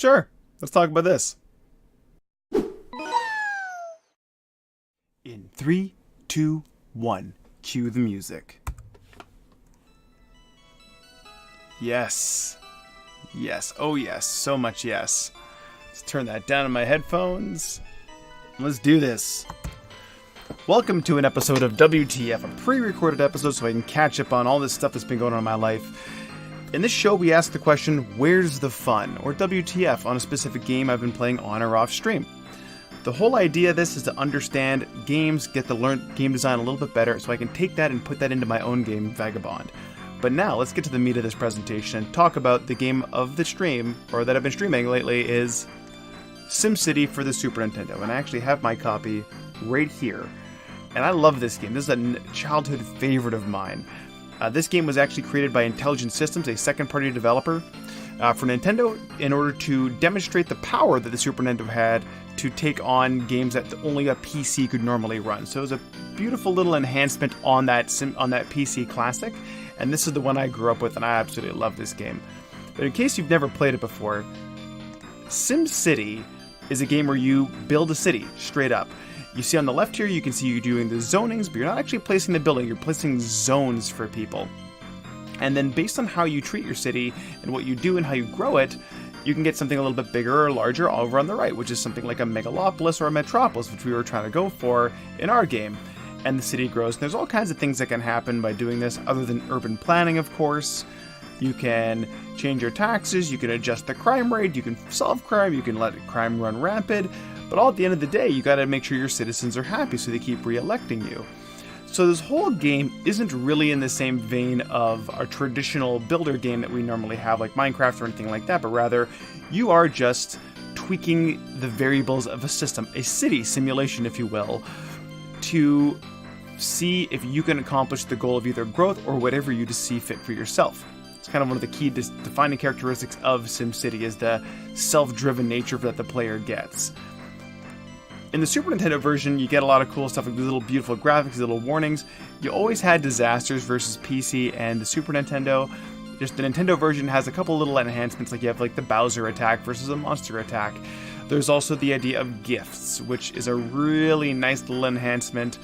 Sure, let's talk about this. In 3, 2, 1, cue the music. Yes. Yes. Oh, yes. So much yes. Let's turn that down in my headphones. Let's do this. Welcome to an episode of WTF, a pre-recorded episode so I can catch up on all this stuff that's been going on in my life. In this show, we ask the question, where's the fun? Or WTF on a specific game I've been playing on or off stream. The whole idea of this is to understand games, get to learn game design a little bit better so I can take that and put that into my own game, Vagabond. But now, let's get to the meat of this presentation and talk about the game of the stream, or that I've been streaming lately, is SimCity for the Super Nintendo. And I actually have my copy right here. And I love this game. This is a childhood favorite of mine. This game was actually created by Intelligent Systems, a second-party developer, for Nintendo in order to demonstrate the power that the Super Nintendo had to take on games that only a PC could normally run. So it was a beautiful little enhancement on that PC classic, and this is the one I grew up with, and I absolutely love this game. But in case you've never played it before, SimCity is a game where you build a city straight up. You see on the left here, you can see you doing the zonings, but you're not actually placing the building, you're placing zones for people. And then based on how you treat your city and what you do and how you grow it, you can get something a little bit bigger or larger over on the right, which is something like a megalopolis or a metropolis, which we were trying to go for in our game. And the city grows. And there's all kinds of things that can happen by doing this, other than urban planning, of course. You can change your taxes, you can adjust the crime rate, you can solve crime, you can let crime run rampant. But all at the end of the day, you gotta make sure your citizens are happy so they keep re-electing you. So this whole game isn't really in the same vein of a traditional builder game that we normally have, like Minecraft or anything like that, but rather you are just tweaking the variables of a system, a city simulation, if you will, to see if you can accomplish the goal of either growth or whatever you see fit for yourself. It's kind of one of the key defining characteristics of SimCity is the self-driven nature that the player gets. In the Super Nintendo version, you get a lot of cool stuff, like these little beautiful graphics, little warnings. You always had disasters versus PC and the Super Nintendo. Just the Nintendo version has a couple little enhancements, like you have like the Bowser attack versus a monster attack. There's also the idea of gifts, which is a really nice little enhancement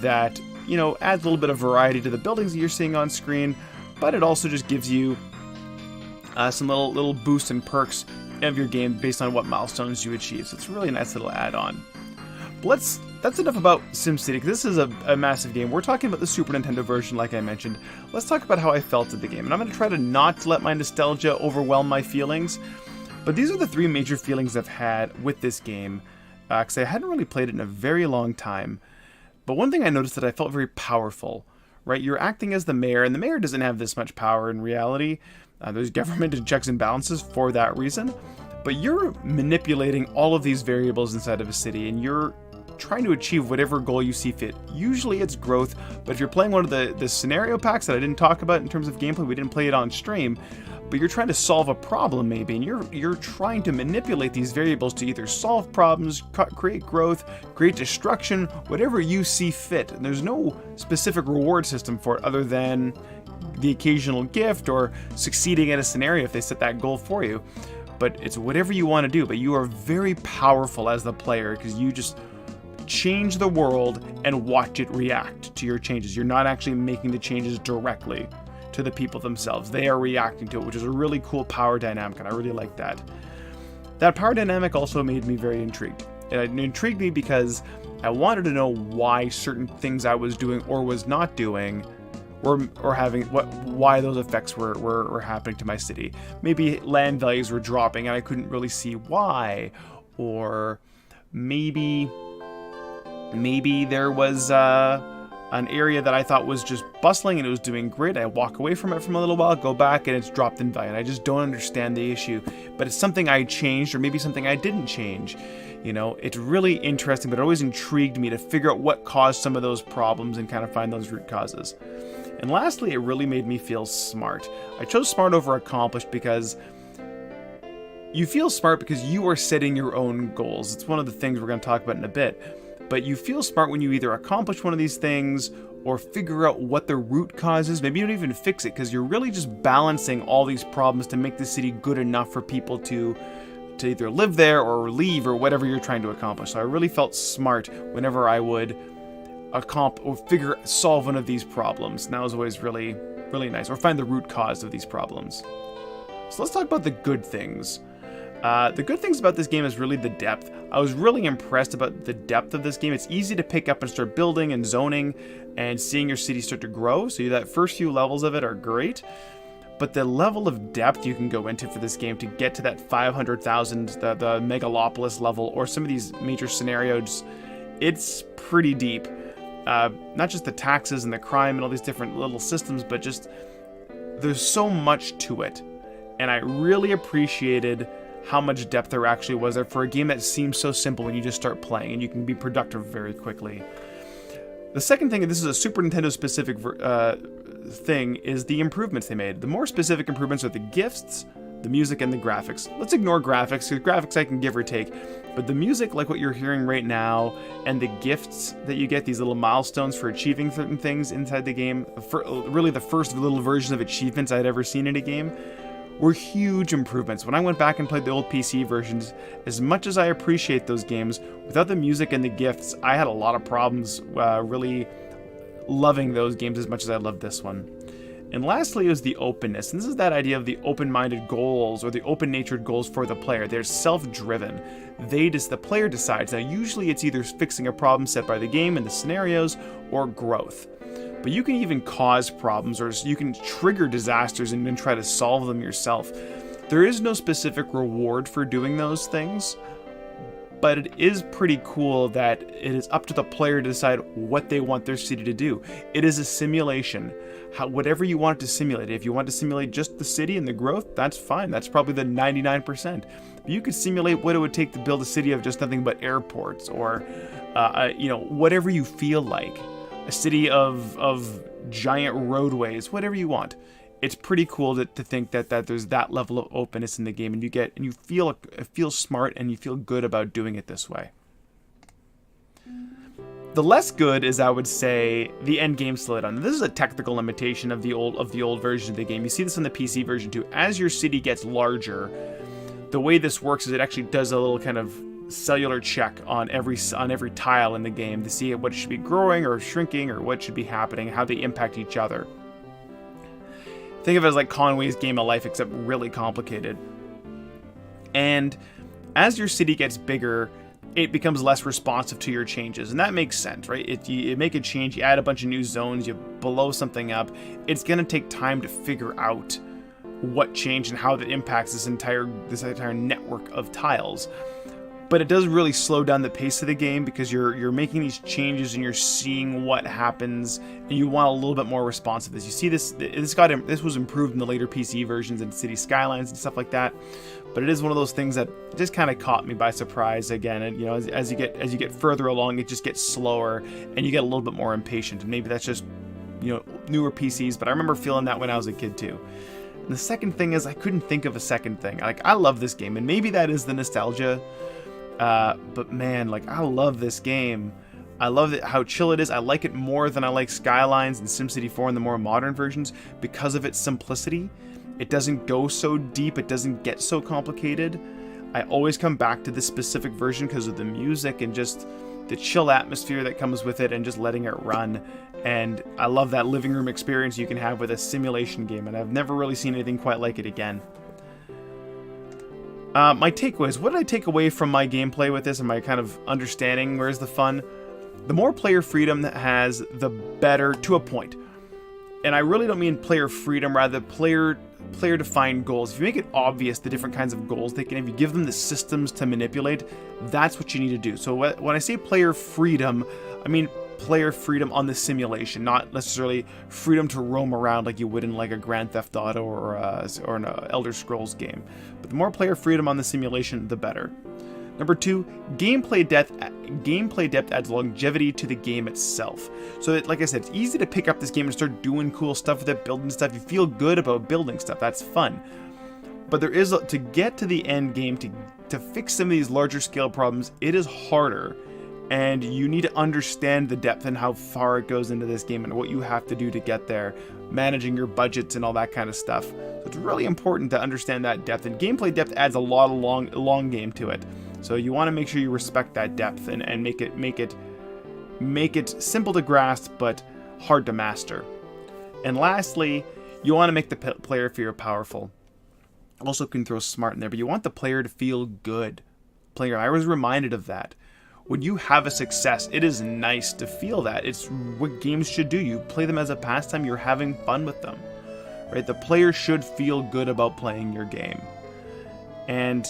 that, you know, adds a little bit of variety to the buildings that you're seeing on screen, but it also just gives you some little boosts and perks of your game based on what milestones you achieve. So it's a really nice little add-on. But that's enough about SimCity, because this is a massive game. We're talking about the Super Nintendo version, like I mentioned. Let's talk about how I felt at the game. And I'm going to try to not let my nostalgia overwhelm my feelings. But these are the three major feelings I've had with this game, because I hadn't really played it in a very long time. But one thing I noticed that I felt very powerful, right? You're acting as the mayor, and the mayor doesn't have this much power in reality. There's government and checks and balances for that reason. But you're manipulating all of these variables inside of a city, and you're trying to achieve whatever goal you see fit. Usually it's growth, but if you're playing one of the scenario packs that I didn't talk about in terms of gameplay, we didn't play it on stream, but you're trying to solve a problem maybe, and you're trying to manipulate these variables to either solve problems, create growth, create destruction, whatever you see fit. And there's no specific reward system for it other than the occasional gift or succeeding at a scenario if they set that goal for you. But it's whatever you want to do, but you are very powerful as the player because you just change the world and watch it react to your changes. You're not actually making the changes directly to the people themselves. They are reacting to it, which is a really cool power dynamic, and I really like that. That power dynamic also made me very intrigued. It intrigued me because I wanted to know why certain things I was doing or was not doing or having why those effects were happening to my city. Maybe land values were dropping and I couldn't really see why, or maybe there was an area that I thought was just bustling and it was doing great. I walk away from it for a little while, go back, and it's dropped in value. And I just don't understand the issue. But it's something I changed, or maybe something I didn't change. You know, it's really interesting, but it always intrigued me to figure out what caused some of those problems and kind of find those root causes. And lastly, it really made me feel smart. I chose smart over accomplished because you feel smart because you are setting your own goals. It's one of the things we're going to talk about in a bit. But you feel smart when you either accomplish one of these things or figure out what the root cause is. Maybe you don't even fix it because you're really just balancing all these problems to make the city good enough for people to to either live there or leave or whatever you're trying to accomplish. So I really felt smart whenever I would solve one of these problems. And that was always really, really nice. Or find the root cause of these problems. So let's talk about the good things. The good things about this game is really the depth. I was really impressed about the depth of this game. It's easy to pick up and start building and zoning and seeing your city start to grow. So that first few levels of it are great. But the level of depth you can go into for this game to get to that 500,000, the megalopolis level, or some of these major scenarios, it's pretty deep. Not just the taxes and the crime and all these different little systems, but just there's so much to it. And I really appreciated how much depth there actually was there for a game that seems so simple when you just start playing and you can be productive very quickly. The second thing, and this is a Super Nintendo specific thing, is the improvements they made. The more specific improvements are the gifts, the music, and the graphics. Let's ignore graphics, because graphics I can give or take. But the music, like what you're hearing right now, and the gifts that you get, these little milestones for achieving certain things inside the game, really the first little version of achievements I'd ever seen in a game, were huge improvements. When I went back and played the old PC versions, as much as I appreciate those games, without the music and the gifts, I had a lot of problems really loving those games as much as I loved this one. And lastly is the openness. And this is that idea of the open-minded goals or the open-natured goals for the player. They're self-driven. The player decides. Now, usually it's either fixing a problem set by the game and the scenarios or growth. But you can even cause problems, or you can trigger disasters and then try to solve them yourself. There is no specific reward for doing those things, but it is pretty cool that it is up to the player to decide what they want their city to do. It is a simulation. Whatever you want it to simulate. If you want to simulate just the city and the growth, that's fine. That's probably the 99%. But you could simulate what it would take to build a city of just nothing but airports, or whatever you feel like. A city of giant roadways, whatever you want. It's pretty cool to think that there's that level of openness in the game, and you feel smart and you feel good about doing it this way. The less good is, I would say, the end game slowdown. This is a technical limitation of the old version of the game. You see this in the PC version too. As your city gets larger, the way this works is it actually does a little kind of cellular check on every tile in the game to see what should be growing or shrinking or what should be happening, how they impact each other. Think of it as like Conway's Game of Life, except really complicated. And as your city gets bigger, it becomes less responsive to your changes, and that makes sense, right? If you make a change, you add a bunch of new zones, you blow something up, it's going to take time to figure out what changed and how that impacts this entire network of tiles. But it does really slow down the pace of the game because you're making these changes and you're seeing what happens, and you want a little bit more responsiveness. You see this was improved in the later PC versions and City Skylines and stuff like that. But it is one of those things that just kind of caught me by surprise again. And as you get further along, it just gets slower and you get a little bit more impatient. And maybe that's just newer PCs, but I remember feeling that when I was a kid too. And the second thing is I couldn't think of a second thing. Like, I love this game, and maybe that is the nostalgia. But man, I love this game. I love how chill it is. I like it more than I like Skylines and SimCity 4 and the more modern versions because of its simplicity. It doesn't go so deep. It doesn't get so complicated. I always come back to this specific version because of the music and just the chill atmosphere that comes with it and just letting it run. And I love that living room experience you can have with a simulation game, and I've never really seen anything quite like it again. My takeaways. What did I take away from my gameplay with this and my kind of understanding? Where's the fun? The more player freedom that has, the better, to a point. And I really don't mean player freedom, rather player-defined goals. If you make it obvious the different kinds of goals they can have, you give them the systems to manipulate, that's what you need to do. So when I say player freedom, I mean player freedom on the simulation, not necessarily freedom to roam around like you would in like a Grand Theft Auto or an Elder Scrolls game. But the more player freedom on the simulation, the better. Number 2, gameplay depth adds longevity to the game itself. So that, like I said, it's easy to pick up this game and start doing cool stuff with it, building stuff. You feel good about building stuff. That's fun. But there is, to get to the end game, to fix some of these larger scale problems, it is harder. And you need to understand the depth and how far it goes into this game and what you have to do to get there. managing your budgets and all that kind of stuff. So it's really important to understand that depth, and gameplay depth adds a lot of long game to it. So you want to make sure you respect that depth and make it simple to grasp but hard to master. And lastly, you want to make the player feel powerful. Also can throw smart in there, but you want the player to feel good. I was reminded of that. When you have a success, it is nice to feel that. It's what games should do. You play them as a pastime, you're having fun with them. Right? The player should feel good about playing your game. And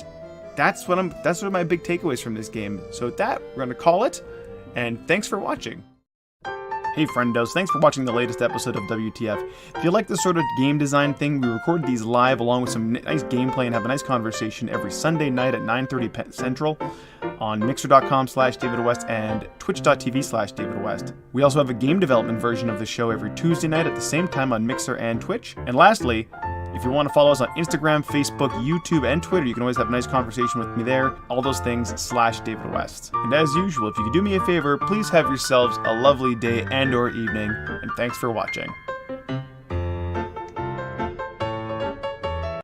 that's one of my big takeaways from this game. So with that, we're going to call it, and thanks for watching. Hey friendos, thanks for watching the latest episode of WTF. If you like this sort of game design thing, we record these live along with some nice gameplay and have a nice conversation every Sunday night at 9:30 Central on mixer.com/DavidWest and twitch.tv/DavidWest. We also have a game development version of the show every Tuesday night at the same time on Mixer and Twitch. And lastly, if you want to follow us on Instagram, Facebook, YouTube, and Twitter, you can always have a nice conversation with me there. All those things /DavidWest. And as usual, if you could do me a favor, please have yourselves a lovely day and or evening. And thanks for watching.